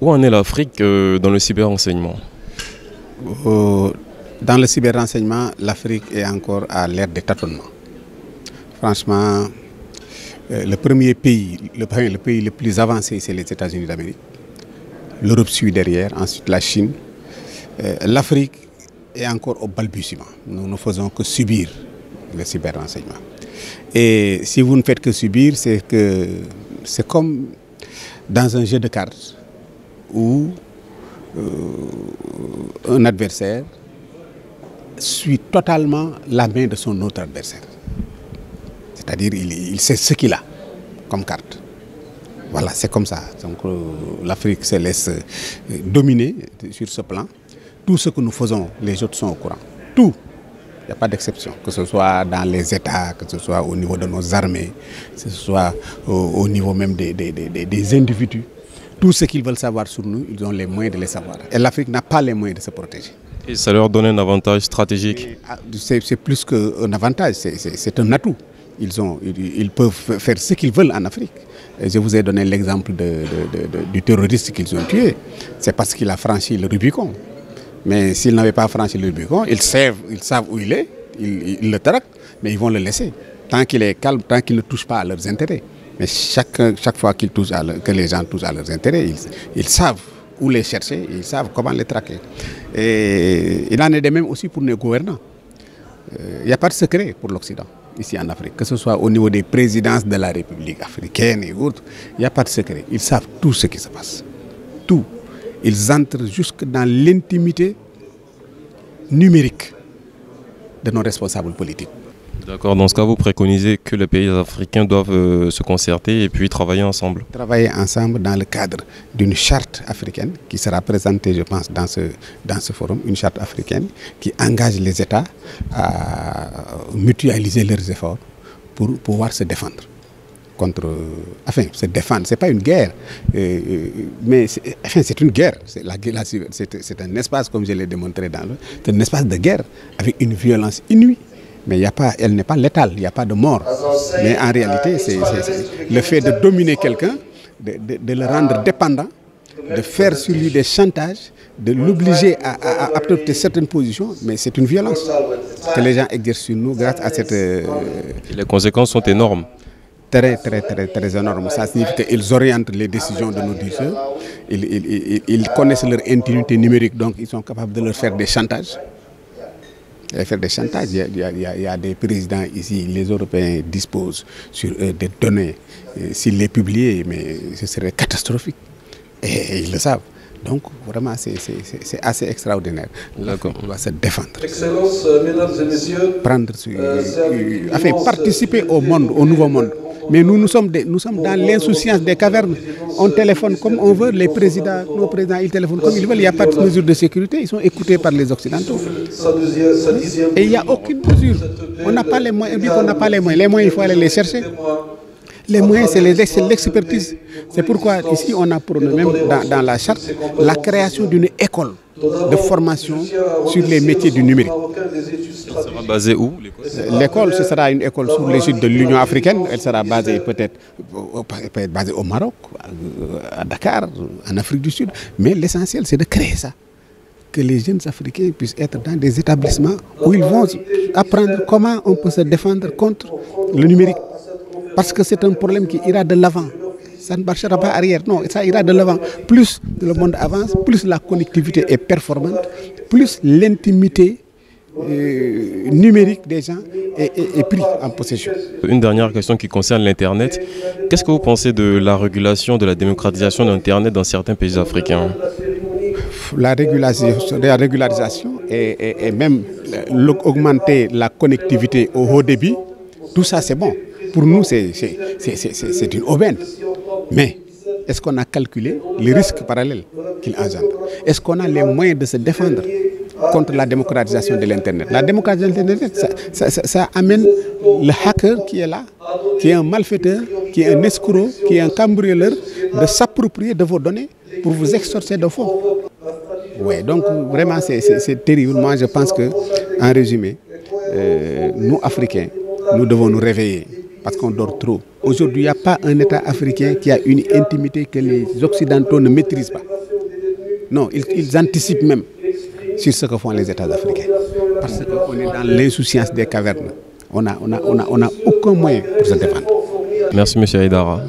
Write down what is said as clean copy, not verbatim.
Où en est l'Afrique dans le cyberrenseignement? Dans le cyberrenseignement, l'Afrique est encore à l'ère des tâtonnements. Franchement, le premier pays, le pays le plus avancé, c'est les États-Unis d'Amérique. L'Europe suit derrière, ensuite la Chine. L'Afrique est encore au balbutiement. Nous ne faisons que subir le cyberrenseignement. Et si vous ne faites que subir, c'est comme dans un jeu de cartes où un adversaire suit totalement la main de son autre adversaire. C'est-à-dire il sait ce qu'il a comme carte. Voilà, c'est comme ça. Donc l'Afrique se laisse dominer sur ce plan. Tout ce que nous faisons, les autres sont au courant. Tout. Il n'y a pas d'exception. Que ce soit dans les États, que ce soit au niveau de nos armées, que ce soit au niveau même des individus. Tout ce qu'ils veulent savoir sur nous, ils ont les moyens de les savoir. Et l'Afrique n'a pas les moyens de se protéger. Et ça leur donne un avantage stratégique? C'est plus qu'un avantage, c'est un atout. Ils peuvent faire ce qu'ils veulent en Afrique. Et je vous ai donné l'exemple du terroriste qu'ils ont tué. C'est parce qu'il a franchi le Rubicon. Mais s'il n'avait pas franchi le Rubicon, ils savent où il est, ils le traquent, mais ils vont le laisser. Tant qu'il est calme, tant qu'il ne touche pas à leurs intérêts. Mais chaque fois que les gens touchent à leurs intérêts, ils savent où les chercher, ils savent comment les traquer. Et il en est de même aussi pour nos gouvernants. Il n'y a pas de secret pour l'Occident, ici en Afrique. Que ce soit au niveau des présidences de la République africaine et autres, il n'y a pas de secret. Ils savent tout ce qui se passe. Tout. Ils entrent jusque dans l'intimité numérique de nos responsables politiques. D'accord, dans ce cas, vous préconisez que les pays africains doivent se concerter et puis travailler ensemble. Travailler ensemble dans le cadre d'une charte africaine qui sera présentée, je pense, dans ce forum, une charte africaine qui engage les États à mutualiser leurs efforts pour pouvoir se défendre. Se défendre, ce n'est pas une guerre, mais c'est une guerre. C'est un espace, comme je l'ai démontré c'est un espace de guerre avec une violence inouïe. Mais elle n'est pas létale, il n'y a pas de mort. Mais en réalité, c'est le fait de dominer quelqu'un, de le rendre dépendant, de faire sur lui des chantages, de l'obliger à adopter certaines positions, mais c'est une violence que les gens exercent sur nous grâce à cette... Les conséquences sont énormes. Très énormes. Ça signifie qu'ils orientent les décisions de nos dirigeants, ils connaissent leur intimité numérique, donc ils sont capables de leur faire des chantages. Il y a des présidents ici, les Européens disposent sur des données, s'ils les publiaient, mais ce serait catastrophique. Et ils le savent. Donc vraiment, c'est assez extraordinaire. D'accord. On doit se défendre. Excellences, mesdames et messieurs, participer au monde, au nouveau monde. Mais nous sommes dans l'insouciance des cavernes. On téléphone comme on veut, nos présidents, ils téléphonent comme ils veulent. Il n'y a pas de mesure de sécurité, ils sont écoutés par les Occidentaux. Et il n'y a aucune mesure. On n'a pas les moyens, on dit qu'on n'a pas les moyens. Les moyens, il faut aller les chercher. Les moyens, c'est l'expertise. C'est pourquoi ici, on a pour nous-mêmes, dans la charte, la création d'une école de formation sur les métiers du numérique. Elle sera basée où? L'école, ce sera une école sous l'égide de l'Union africaine. Elle sera basée peut-être basée au Maroc, à Dakar, en Afrique du Sud. Mais l'essentiel, c'est de créer ça. Que les jeunes Africains puissent être dans des établissements où ils vont apprendre comment on peut se défendre contre le numérique. Parce que c'est un problème qui ira de l'avant. Ça ne marchera pas arrière, non, ça ira de l'avant. Plus le monde avance, plus la connectivité est performante, plus l'intimité numérique des gens est prise en possession. Une dernière question qui concerne l'Internet. Qu'est-ce que vous pensez de la régulation, de la démocratisation d'Internet dans certains pays africains? La régularisation et même augmenter la connectivité au haut débit, tout ça c'est bon. Pour nous, c'est une aubaine. Mais est-ce qu'on a calculé les risques parallèles qu'il engendre? Est-ce qu'on a les moyens de se défendre contre la démocratisation de l'Internet? La démocratisation de l'Internet, ça amène le hacker qui est là, qui est un malfaiteur, qui est un escroc, qui est un cambrioleur, de s'approprier de vos données pour vous extorquer de fonds. Oui, donc vraiment, c'est terrible. Moi, je pense qu'en résumé, nous, Africains, nous devons nous réveiller. Parce qu'on dort trop. Aujourd'hui, il n'y a pas un État africain qui a une intimité que les Occidentaux ne maîtrisent pas. Non, ils anticipent même sur ce que font les États africains. Parce qu'on est dans l'insouciance des cavernes. On n'a aucun moyen pour se défendre. Merci, M. Aïdara.